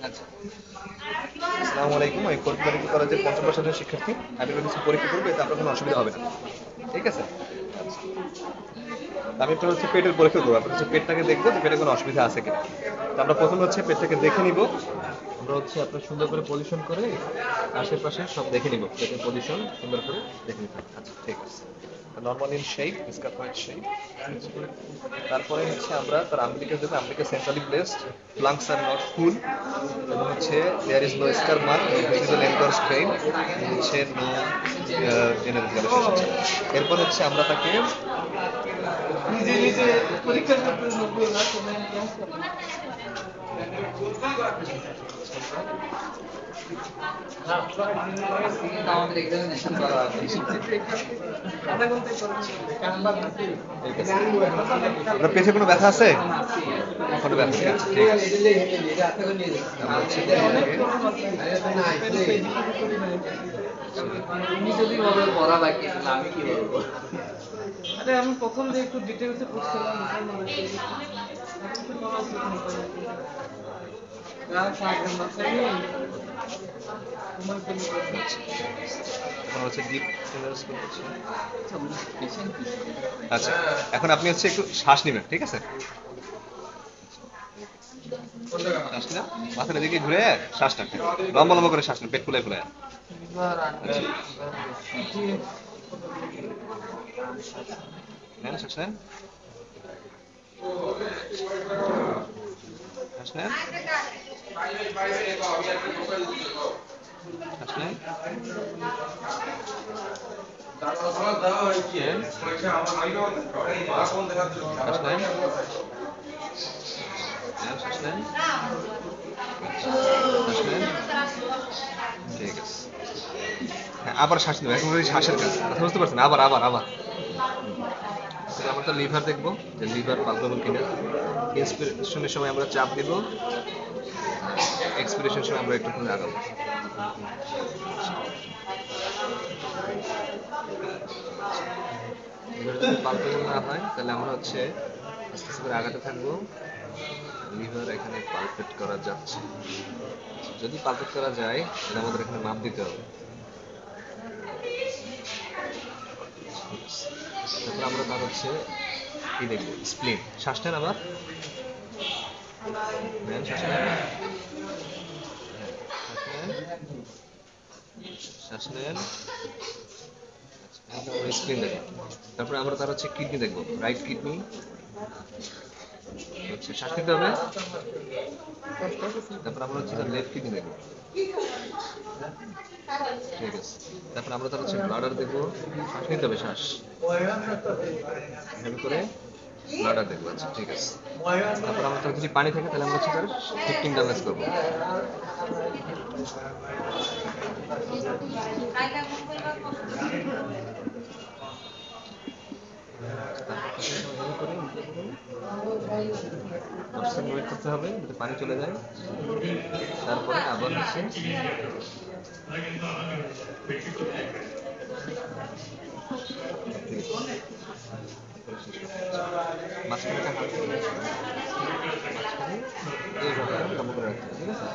আচ্ছা, আসসালামু আলাইকুম। আমি ফরিদ মেডিকেল কলেজের পঞ্চম বর্ষের শিক্ষার্থী। আমি কিছু পরীক্ষা করবো, এতে আপনার কোনো অসুবিধা হবে না, ঠিক আছে? আমি আপনার পেটের পরীক্ষা করবো, আপনার পেটটাকে দেখবো যে পেটে কোনো অসুবিধা আছে কিনা। তো আমরা প্রথমে পেটটাকে দেখে নিব। আমরা আপনার সুন্দর করে পজিশন করে আশেপাশে সব দেখে নিব, পেটের পজিশন সুন্দর করে দেখে নিতে হবে। আচ্ছা, ঠিক আছে। Normal in shape, scaphoid shape. তারপরে আমরা তার আমেরিকা দেবো। আমেরিকা centrally placed, lungs are not full, এবং there is no scar mark, visible endorse pain, no general গ্যালোসিস। এরপর আমরা তাকে নিজে নিজে পরীক্ষা করতে আমাদের এক্সামিনেশন করা আছে। আপনার পেটে কোনো ব্যথা আছে? কোনো ব্যথা নেই, ঠিক আছে। তুমি যদি বলো পড়া বাকি আমি কি বলবো? আরে আমি প্রথম দিয়ে একটু ডিটেইলসে পড়ছিলাম। আচ্ছা, এখন আপনি একটু শ্বাস নেবেন, ঠিক আছে? শ্বাস না, মাথার এদিকে ঘুরে শ্বাস নেন, লম্বা লম্বা করে শ্বাস নেন, পেট ফুলে ফুলে। নেন, শ্বাস নেন, শ্বাস নেন, শ্বাস নেন, ঠিক আছে। আবার শ্বাস নেবেন, এখন শ্বাসের কাজ কথা বুঝতে পারছেন? আবার আবার আবার আমরা তো লিভার দেখবো, যে লিভার পালপেবল কিনা। ইন্সপিরেশনের সময় আমরা চাপ দিব, এক্সপিরেশনের সময় আমরা একটু আগাবো। লিভার যদি পালপেবল না হয় তাহলে আমরা আস্তে আস্তে করে আগাতে থাকবো। লিভার এখানে পালপেট করা যাচ্ছে, যদি পালপেট করা যায় তাহলে আমাদের এখানে মাপ দিতে হবে। তারপর আমরা তার কি দেখবো, স্প্লিন। শ্বাস নেন, আবার শ্বাস নেন, শ্বাস নেন, স্প্লিন দেখবো। তারপরে আমরা তার কিডনি দেখবো, রাইট কিডনি। শ্বাস নিতে হবে। তারপর আমরা তার লেফট কিডনি দেখবো, ঠিক আছে। তারপর আমরা তার ব্লাডার দেখবো, শ্বাস নিতে হবে, শ্বাস এভাবে করে ব্লাডার দেখবো। আচ্ছা, ঠিক আছে। তারপর আমরা তার যদি পানি থাকে তাহলে আমরা তার 15 ডামেজ করবো। ওয়েট করতে হবে যাতে পানি চলে যায়, তারপরে আবার মাঝখানে এইভাবে কাবু করে রাখতে হবে, ঠিক আছে?